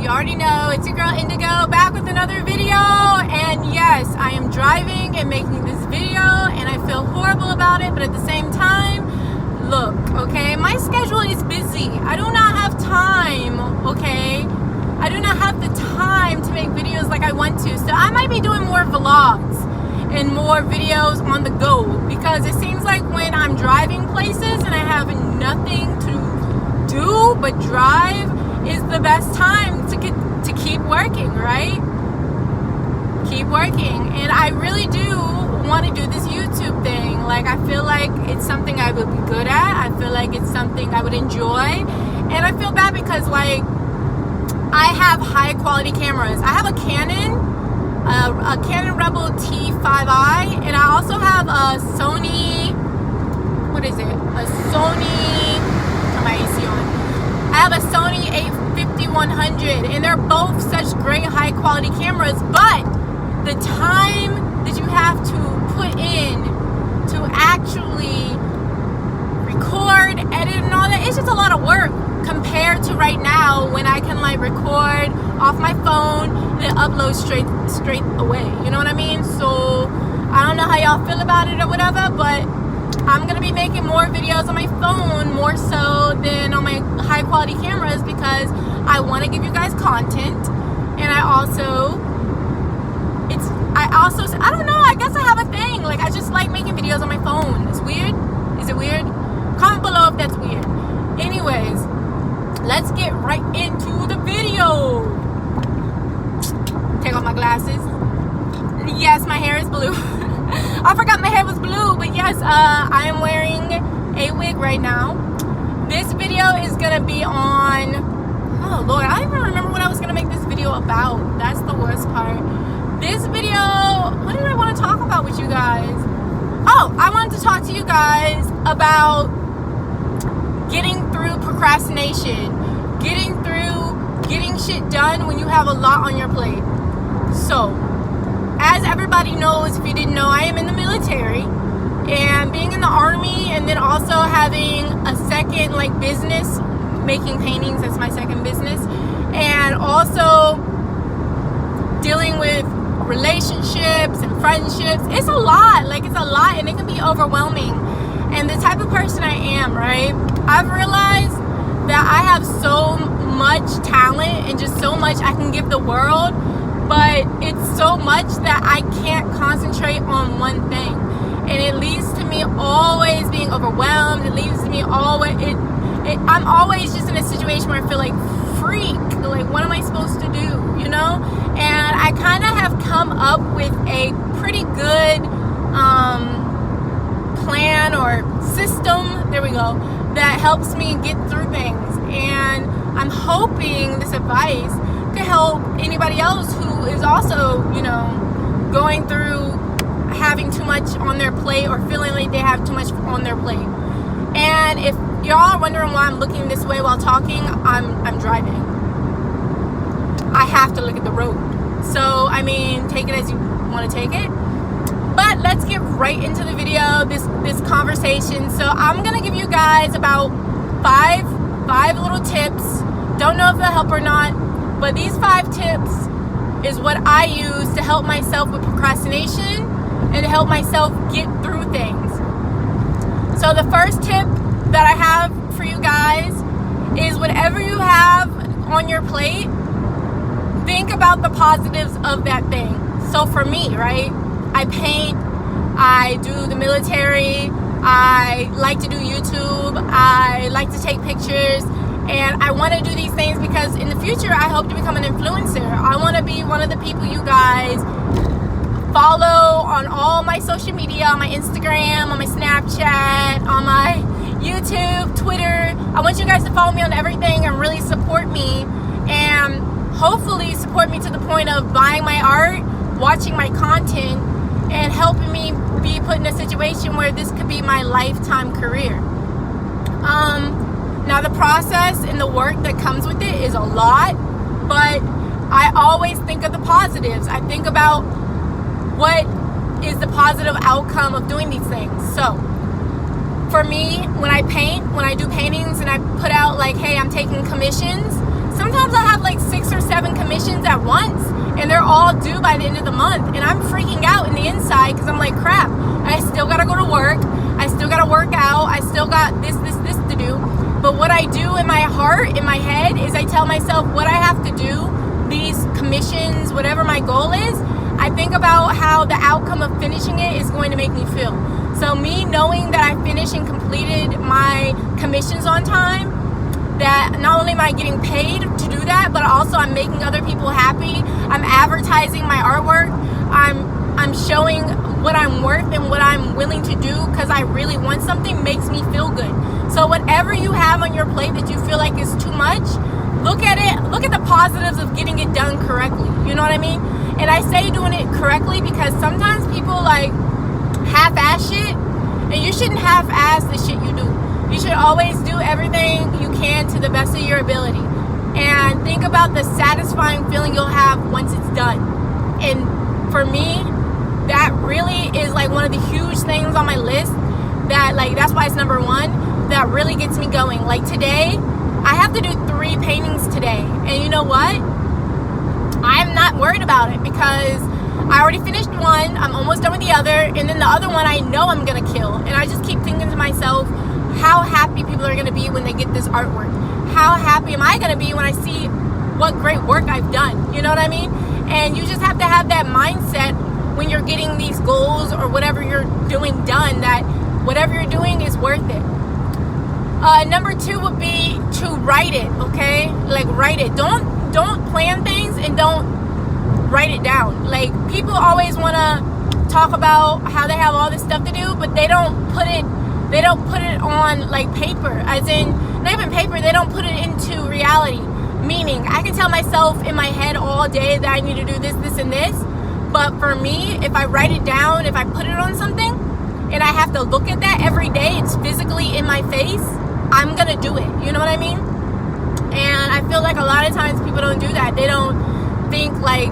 You already know, it's your girl Indigo back with another video. And yes, I am driving and making this video and I feel horrible about it, but at the same time, look, okay, my schedule is busy. I do not have time, okay? I do not have the time to make videos like I want to. So I might be doing more vlogs and more videos on the go, because it seems like when I'm driving places and I have nothing to do but drive is the best time to keep working, right? Keep working. And I really do want to do this YouTube thing. Like, I feel like it's something I would be good at. I feel like it's something I would enjoy. And I feel bad because, like, I have high quality cameras. I have a Canon Rebel T5i, and I also have a Sony, what is it? A Sony, turn my AC on. I have a Sony a5100, and they're both such great high quality cameras, but the time that you have to put in to actually record, edit, and all that, it's just a lot of work compared to right now when I can like record off my phone and upload straight away. You know what I mean? So I don't know how y'all feel about it or whatever, but I'm gonna be making more videos on my phone more so than on my high quality cameras, because I want to give you guys content. And I don't know, I guess I have a thing, like I just like making videos on my phone. It's weird. Is it weird? Comment below if that's weird. Anyways, let's get right into the video. Take off my glasses. Yes, my hair is blue. I forgot my hair was blue, but yes, I am wearing a wig right now. This video is gonna be on, oh Lord, I don't even remember what I was gonna make this video about. That's the worst part. This video, what did I want to talk about with you guys? Oh, I wanted to talk to you guys about getting through procrastination, getting shit done when you have a lot on your plate. So, as everybody knows, if you didn't know, I am in the military, and being in the army and then also having a second like business, making paintings, that's my second business, and also dealing with relationships and friendships, it's a lot, and it can be overwhelming. And the type of person I am, right, I've realized that I have so much talent and just so much I can give the world, but it's so much that I can't concentrate on one thing, and it leads to me always being overwhelmed. It leads to me always, I'm always just in a situation where I feel like, freak, like what am I supposed to do, you know? And I kind of have come up with a pretty good plan or system, there we go, that helps me get through things. And I'm hoping this advice could help anybody else who is also, you know, going through having too much on their plate or feeling like they have too much on their plate. And if y'all are wondering why I'm looking this way while talking, I'm driving. I have to look at the road. So, I mean, take it as you want to take it. But let's get right into the video, this conversation. So I'm going to give you guys about five little tips. Don't know if they'll help or not, but these 5 tips is what I use to help myself with procrastination and to help myself get through things. So the first tip that I have for you guys is, whatever you have on your plate, think about the positives of that thing. So for me, right, I paint, I do the military, I like to do YouTube, I like to take pictures, and I want to do these things because in the future I hope to become an influencer. I want to be one of the people you guys follow on all my social media, on my Instagram, on my Snapchat, on my YouTube, Twitter. I want you guys to follow me on everything and really support me, and hopefully support me to the point of buying my art, watching my content, and helping me be put in a situation where this could be my lifetime career. Now the process and the work that comes with it is a lot, but I always think of the positives. I think about what is the positive outcome of doing these things. So for me, when I paint, when I do paintings and I put out like, hey, I'm taking commissions, sometimes I'll have like 6 or 7 commissions at once, and they're all due by the end of the month, and I'm freaking out in the inside because I'm like, crap, I still gotta go to work, I still gotta work out, I still got this to do. But what I do in my heart, in my head, is I tell myself what I have to do, these commissions, whatever my goal is, I think about how the outcome of finishing it is going to make me feel. So me knowing that I finished and completed my commissions on time, that not only am I getting paid to do that, but also I'm making other people happy, I'm advertising my artwork, I'm showing what I'm worth and what I'm willing to do because I really want something, makes me feel good. So whatever you have on your plate that you feel like is too much, look at it, look at the positives of getting it done correctly. You know what I mean? And I say doing it correctly because sometimes people like half-ass shit, and you shouldn't half-ass the shit you do. You should always do everything you can to the best of your ability. And think about the satisfying feeling you'll have once it's done. And for me, that really is like one of the huge things on my list that like, that's why it's number 1, that really gets me going. Like today, I have to do 3 paintings today. And you know what? I'm not worried about it because I already finished one, I'm almost done with the other, and then the other one I know I'm gonna kill. And I just keep thinking to myself, how happy people are gonna be when they get this artwork. How happy am I gonna be when I see what great work I've done? You know what I mean? And you just have to have that mindset when you're getting these goals or whatever you're doing done, that whatever you're doing is worth it. Number 2 would be to write it, okay? Like write it. Don't plan things and don't write it down. Like people always want to talk about how they have all this stuff to do, but they don't put it on like paper, as in not even paper, they don't put it into reality. Meaning I can tell myself in my head all day that I need to do this, this, and this. But for me, if I write it down, if I put it on something and I have to look at that every day, it's physically in my face, I'm gonna do it. You know what I mean? And I feel like a lot of times people don't do that. They don't think like,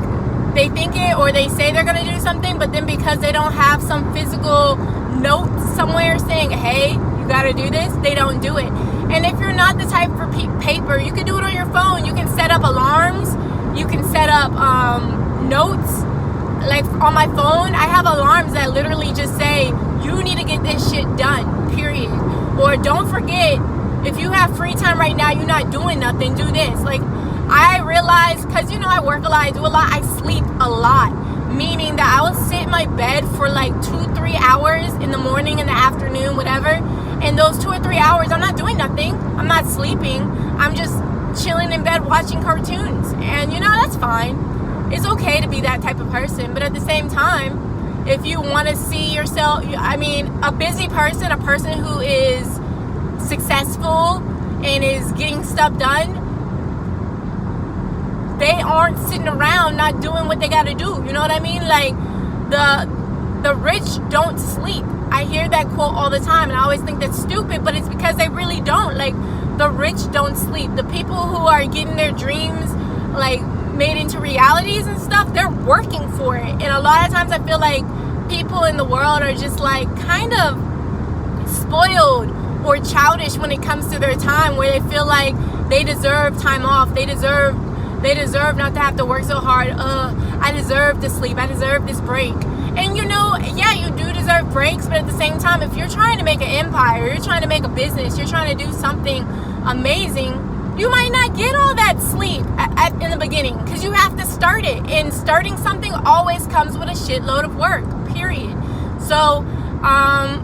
they think it or they say they're gonna do something, but then because they don't have some physical note somewhere saying, hey, you gotta do this, they don't do it. And if you're not the type for paper, you can do it on your phone. You can set up alarms, you can set up notes. Like on my phone, I have alarms that literally just say, you need to get this shit done, period. Or don't forget, if you have free time right now, you're not doing nothing, do this. Like I realize, because you know I work a lot, I do a lot, I sleep a lot. Meaning that I will sit in my bed for like 2-3 hours in the morning, in the afternoon, whatever. And those 2 or 3 hours, I'm not doing nothing. I'm not sleeping. I'm just chilling in bed watching cartoons. And you know, that's fine. It's okay to be that type of person. But at the same time, if you want to see yourself, I mean, a busy person, a person who is successful and is getting stuff done, they aren't sitting around not doing what they got to do. You know what I mean? Like the rich don't sleep. I hear that quote all the time, and I always think that's stupid, but it's because they really don't. Like the rich don't sleep. The people who are getting their dreams like made into realities and stuff, they're working for it. And a lot of times I feel like people in the world are just like kind of spoiled or childish when it comes to their time, where they feel like they deserve time off, they deserve not to have to work so hard. I deserve to sleep, I deserve this break. And you know, yeah, you do deserve breaks, but at the same time, if you're trying to make an empire, you're trying to make a business, you're trying to do something amazing, you might not get all that sleep in the beginning, because you have to start it. And starting something always comes with a shitload of work, period. So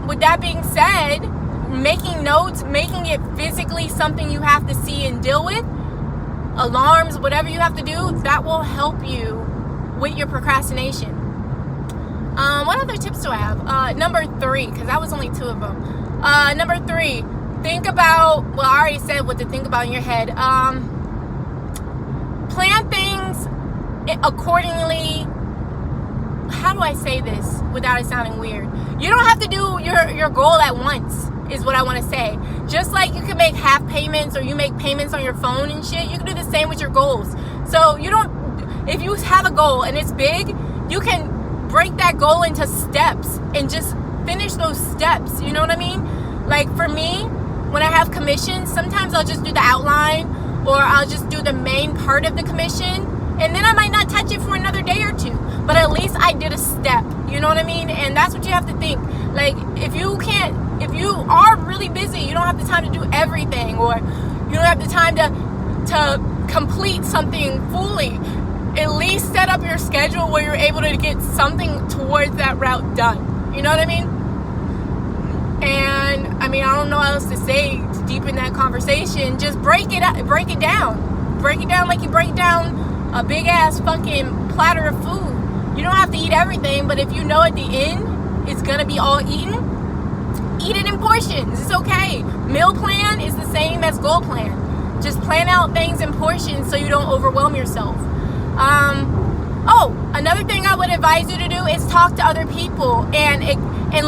with that being said, making notes, making it physically something you have to see and deal with, alarms, whatever you have to do, that will help you with your procrastination. What other tips do I have? Number 3, because that was only 2 of them. Number 3, think about, well, I already said what to think about in your head. Plan things accordingly. How do I say this without it sounding weird? You don't have to do your goal at once, is what I want to say. Just like you can make half payments, or you make payments on your phone and shit, you can do the same with your goals. So you don't, if you have a goal and it's big, you can break that goal into steps and just finish those steps. You know what I mean? Like for me, when I have commissions, sometimes I'll just do the outline, or I'll just do the main part of the commission, and then I might not touch it for another day or two, but at least I did a step, you know what I mean? And that's what you have to think. Like, if you are really busy, you don't have the time to do everything, or you don't have the time to complete something fully, at least set up your schedule where you're able to get something towards that route done. You know what I mean? And I mean, I don't know what else to say to deepen that conversation. Just break it down. Break it down like you break down a big ass fucking platter of food. You don't have to eat everything, but if you know at the end it's gonna be all eaten, eat it in portions. It's okay. Meal plan is the same as goal plan. Just plan out things in portions so you don't overwhelm yourself. Another thing I would advise you to do is talk to other people and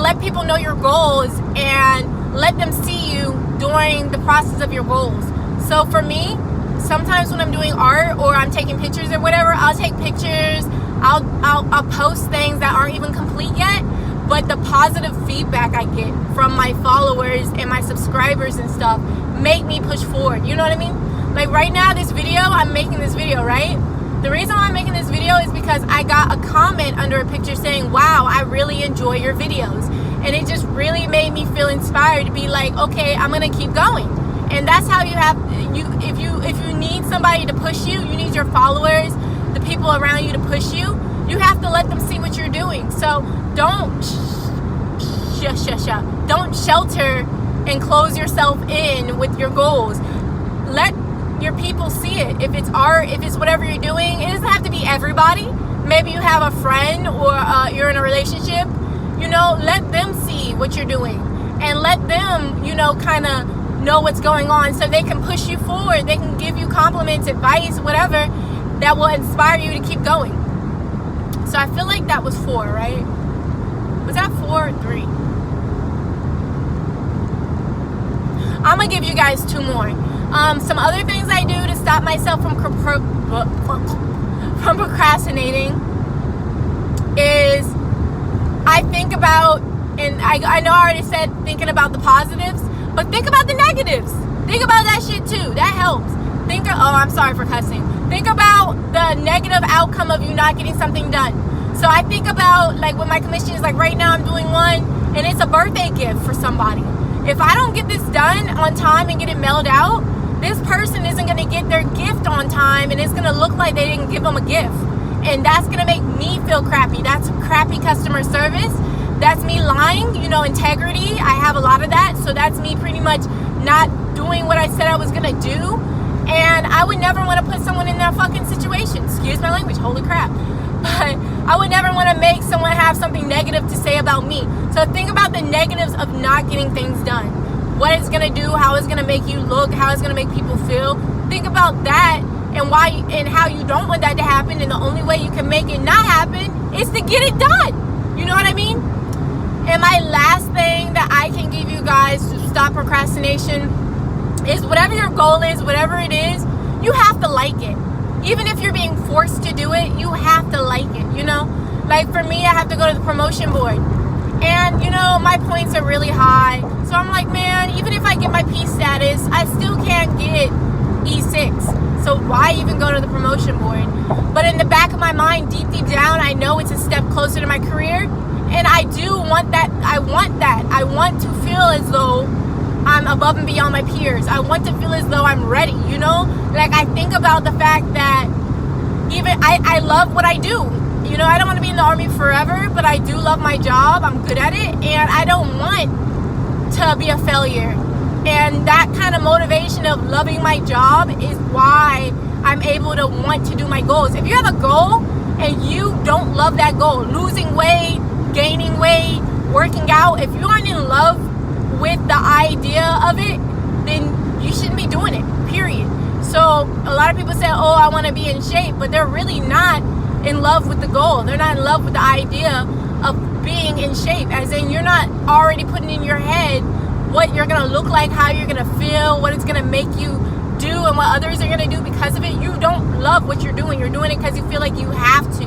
let people know your goals and let them see you during the process of your goals. So for me, sometimes when I'm doing art or I'm taking pictures or whatever, I'll take pictures, I'll post things that aren't even complete yet, but the positive feedback I get from my followers and my subscribers and stuff make me push forward. You know what I mean? Like right now, this video, I'm making this video, right? The reason why I'm making this video is because I got a comment under a picture saying, wow, I really enjoy your videos. And it just really made me feel inspired to be like, okay, I'm gonna keep going. And that's how you have, if you need somebody to push you, you need your followers, the people around you to push you, you have to let them see what you're doing. So don't don't shelter and close yourself in with your goals. Let your people see it. If it's art, if it's whatever you're doing, it doesn't have to be everybody. Maybe you have a friend or you're in a relationship, you know, let them see what you're doing and let them, you know, kind of know what's going on so they can push you forward. They can give you compliments, advice, whatever that will inspire you to keep going. So I feel like that was 4, right? Was that 4 or 3? I'm gonna give you guys 2 more. Some other things I do to stop myself from procrastinating is I think about, and I know I already said thinking about the positives, but think about the negatives. Think about that shit too. That helps. I'm sorry for cussing. Think about the negative outcome of you not getting something done. So I think about, like, when my commission is, like, right now I'm doing one, and it's a birthday gift for somebody. If I don't get this done on time and get it mailed out, this person isn't going to get their gift on time, and it's going to look like they didn't give them a gift. And that's going to make me feel crappy. That's crappy customer service. That's me lying, you know, integrity. I have a lot of that. So that's me pretty much not doing what I said I was going to do. And I would never want to put someone in that fucking situation. Excuse my language. Holy crap. But I would never want to make someone have something negative to say about me. So think about the negatives of not getting things done. What it's going to do, how it's going to make you look, how it's going to make people feel. Think about that and why and how you don't want that to happen. And the only way you can make it not happen is to get it done. You know what I mean? And my last thing that I can give you guys to stop procrastination is whatever your goal is, whatever it is, you have to like it. Even if you're being forced to do it, you have to like it, you know? Like for me, I have to go to the promotion board. And, you know, my points are really high. So I'm like, man, even if I get my P status, I still can't get E6. So why even go to the promotion board? But in the back of my mind, deep down, I know it's a step closer to my career. And I do want that. I want that. I want to feel as though I'm above and beyond my peers. I want to feel as though I'm ready, you know? Like, I think about the fact that even I love what I do. You know, I don't want to be in the Army forever, but I do love my job. I'm good at it, and I don't want to be a failure. And that kind of motivation of loving my job is why I'm able to want to do my goals. If you have a goal and you don't love that goal, losing weight, gaining weight, working out, if you aren't in love with the idea of it, then you shouldn't be doing it, period. So a lot of people say, oh, I want to be in shape, but they're really not in love with the goal. They're not in love with the idea of being in shape, as in you're not already putting in your head what you're going to look like, how you're going to feel, what it's going to make you do, and what others are going to do because of it. You don't love what you're doing. You're doing it because you feel like you have to.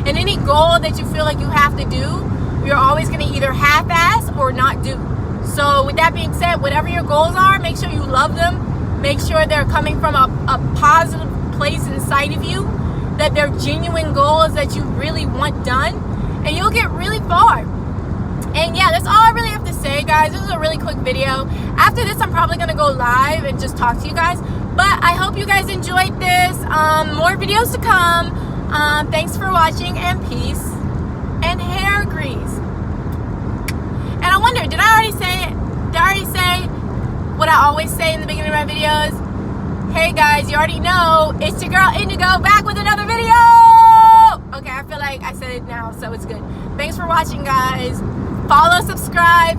And any goal that you feel like you have to do, you're always going to either half-ass or not do. So with that being said, whatever your goals are, make sure you love them. Make sure they're coming from a place inside of you, that they're genuine goals that you really want done, and you'll get really far. And yeah, that's all I really have to say, guys. This is a really quick video. After this, I'm probably going to go live and just talk to you guys. But I hope you guys enjoyed this. More videos to come. Thanks for watching, and peace and hair grease. And I wonder, did I already say it? Did I already say what I always say in the beginning of my videos? Hey guys, you already know, it's your girl Indigo back with another video. Okay, I feel like I said it now, so it's good. Thanks for watching, guys. Follow, subscribe,